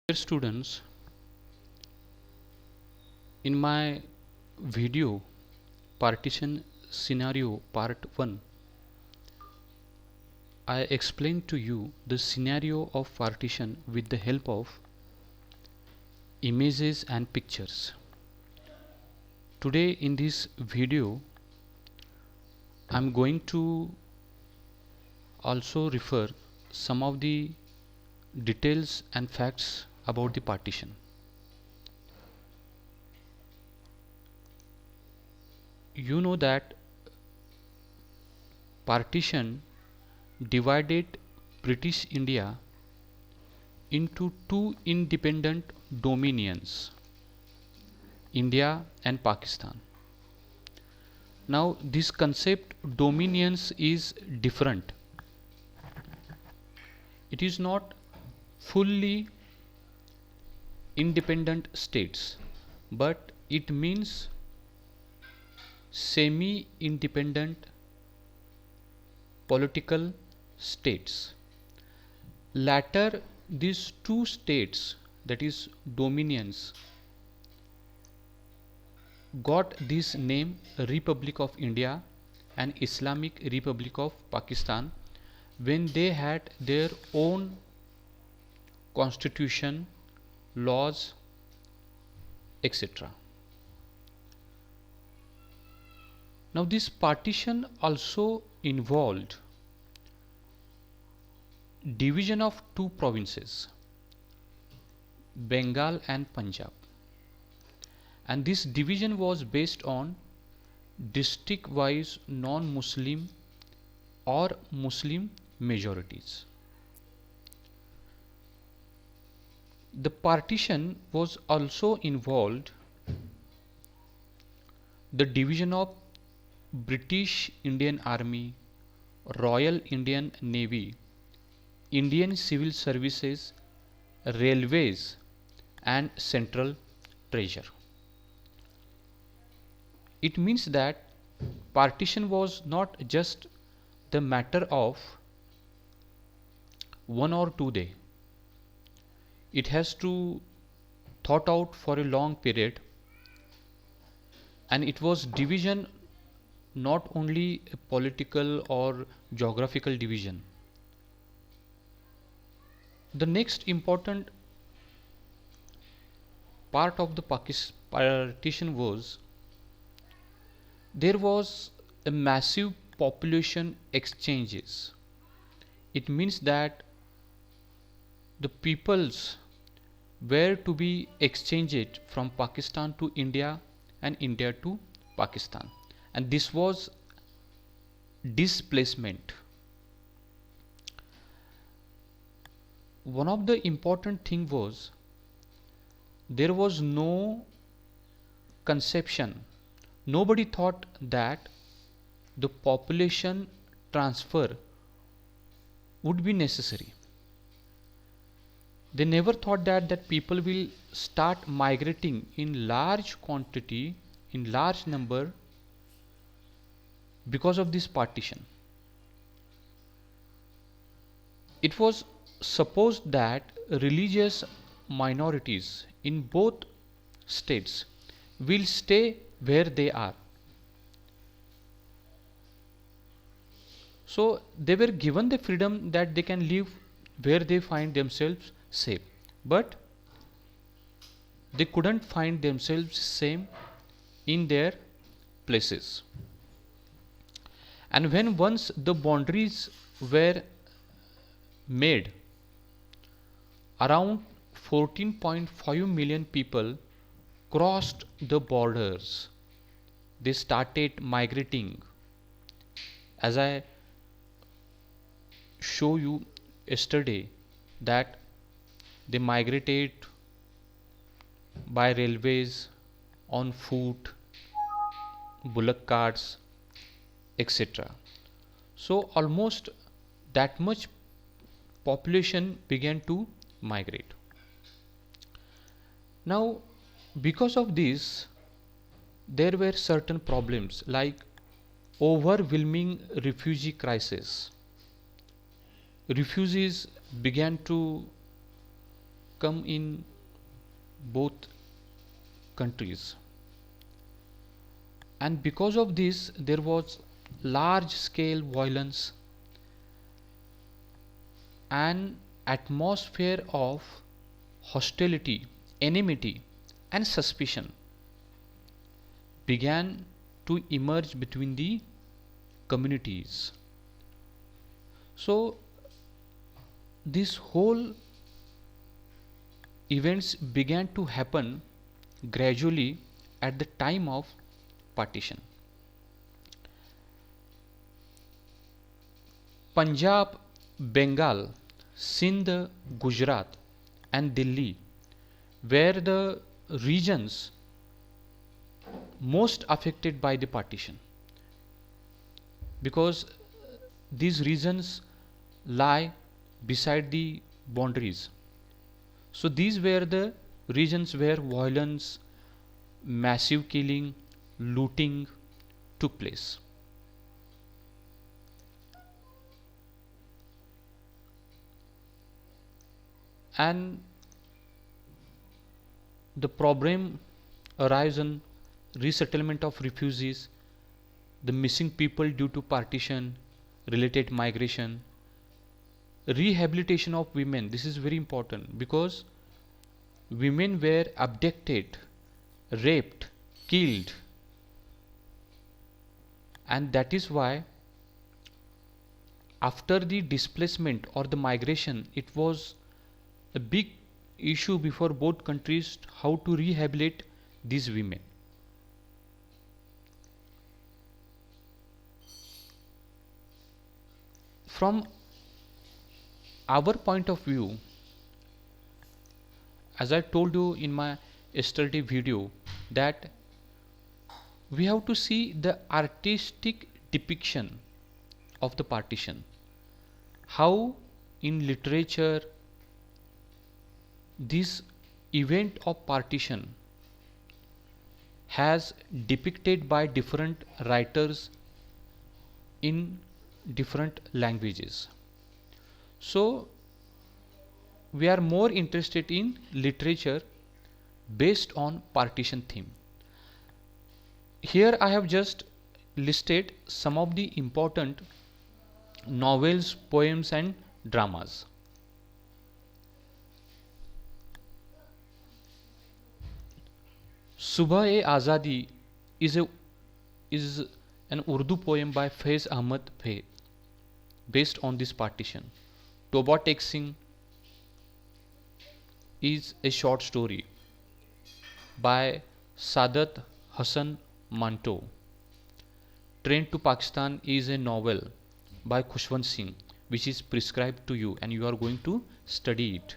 Dear students, in my video partition scenario part 1, I explained to you the scenario of partition with the help of images and pictures. Today in this video, I am going to also refer some of the details and facts about the partition. You know that partition divided British India into two independent dominions, India and Pakistan. Now this concept dominions is different. It is not fully independent states, but it means semi independent political states. Latter, these two states, that is dominions, got this name Republic of India and Islamic Republic of Pakistan when they had their own constitution, laws, etc. Now this partition also involved division of two provinces, Bengal and Punjab, and this division was based on district wise non-Muslim or Muslim majorities. The partition was also involved the division of British Indian Army, Royal Indian Navy, Indian Civil Services, Railways and Central Treasure. It means that partition was not just the matter of 1 or 2 days. It has to thought out for a long period, and it was division not only a political or geographical division. The next important part of the partition was there was a massive population exchanges. It means that the peoples were to be exchanged from Pakistan to India and India to Pakistan, and this was displacement. One of the important thing was there was no conception. Nobody thought that the population transfer would be necessary. They never thought that people will start migrating in large quantity, in large number, because of this partition. It was supposed that religious minorities in both states will stay where they are. So they were given the freedom that they can live where they find themselves safe, but they couldn't find themselves same in their places. And when once the boundaries were made, around 14.5 million people crossed the borders. They started migrating. As I show you yesterday, that they migrated by railways, on foot, bullock carts, etc. So almost that much population began to migrate. Now because of this, there were certain problems like overwhelming refugee crisis. Refugees began to come in both countries, and because of this there was large scale violence, an atmosphere of hostility, enmity, and suspicion began to emerge between the communities. So this whole events began to happen gradually at the time of partition. Punjab, Bengal, Sindh, Gujarat, and Delhi were the regions most affected by the partition, because these regions lie beside the boundaries. So these were the regions where violence, massive killing, looting took place. And the problem arises in resettlement of refugees, the missing people due to partition, related migration, rehabilitation of women. This is very important because women were abducted, raped, killed, and that is why after the displacement or the migration, it was a big issue before both countries how to rehabilitate these women. From our point of view, as I told you in my yesterday video, that we have to see the artistic depiction of the partition, how in literature this event of partition has depicted by different writers in different languages. So we are more interested in literature based on partition theme. Here I have just listed some of the important novels, poems, and dramas. Subah-e-Azadi is an Urdu poem by Faiz Ahmad Fay based on this partition. Toba Tek Singh is a short story by Sadat Hassan Manto. Train to Pakistan is a novel by Khushwant Singh which is prescribed to you and you are going to study it.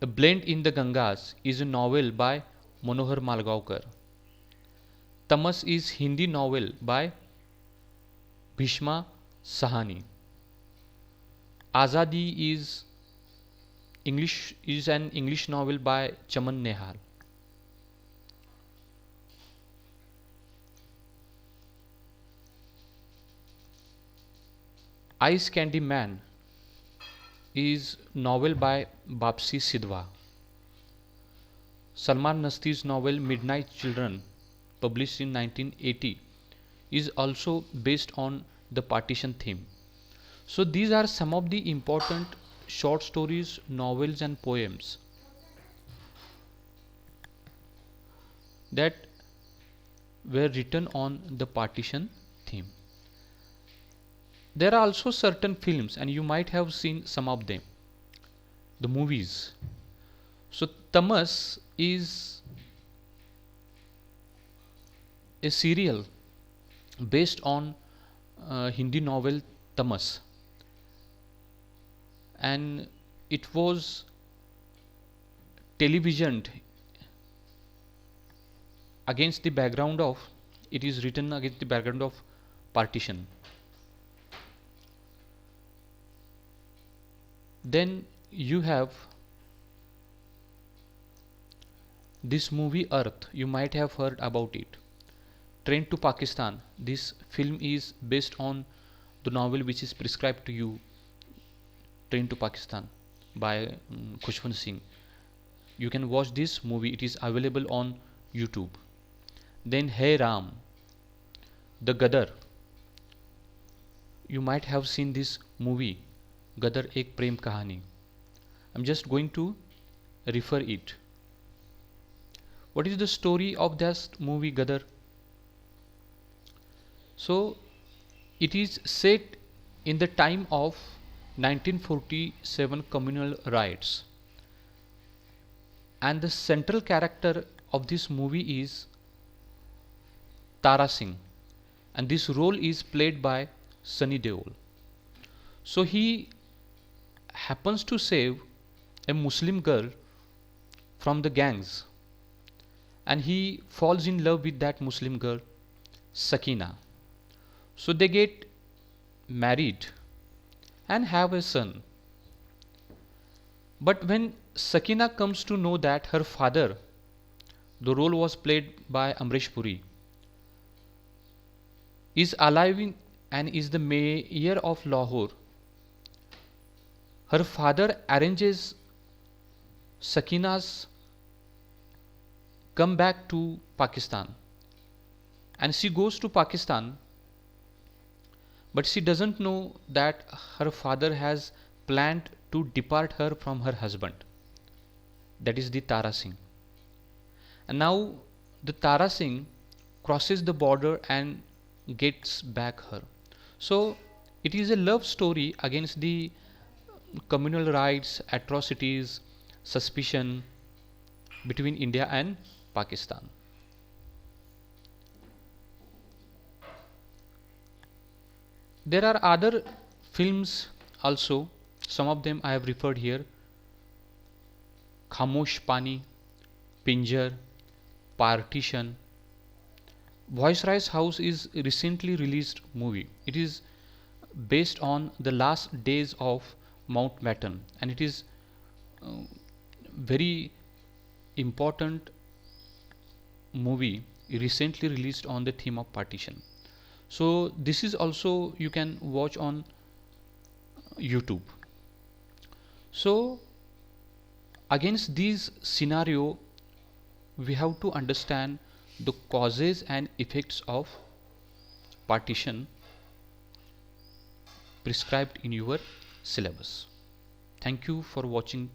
A Blend in the Gangas is a novel by Manohar Malgaonkar. Tamas is Hindi novel by Bhishma Sahani. Azadi is an English novel by Chaman Nehal. Ice Candy Man is novel by Bapsi Sidhwa. Salman Rushdie's novel Midnight Children, published in 1980, is also based on the partition theme. So these are some of the important short stories, novels, and poems that were written on the partition theme. There are also certain films, and you might have seen some of them, the movies. So Tamas is a serial based on Hindi novel Tamas, and it was televisioned against the background of, it is written against the background of partition. Then you have this movie Earth, you might have heard about it. Train to Pakistan, this film is based on the novel which is prescribed to you, Train to Pakistan. by Khushwant Singh. You can watch this movie, it is available on YouTube. Then Hey Ram, The Gadar, you might have seen this movie, Gadar Ek Prem Kahani. I'm just going to refer it. What is the story of this movie Gadar? So it is set in the time of 1947 communal riots, and the central character of this movie is Tara Singh, and this role is played by Sunny Deol. So he happens to save a Muslim girl from the gangs, and he falls in love with that Muslim girl, Sakina. So they get married and have a son. But when Sakina comes to know that her father, the role was played by Amrish Puri, is alive and is the mayor of Lahore, her father arranges Sakina's come back to Pakistan, and she goes to Pakistan, but she doesn't know that her father has planned to depart her from her husband, that is the Tara Singh. And now the Tara Singh crosses the border and gets back her. So it is a love story against the communal rights, atrocities, suspicion between India and Pakistan. There are other films also, some of them I have referred here: Khamosh Pani, Pinjar, Partition. Viceroy's House is a recently released movie. It is based on the last days of Mountbatten, and it is uh, very important movie recently released on the theme of partition. So this is also you can watch on YouTube. So against these scenario, we have to understand the causes and effects of partition prescribed in your syllabus. Thank you for watching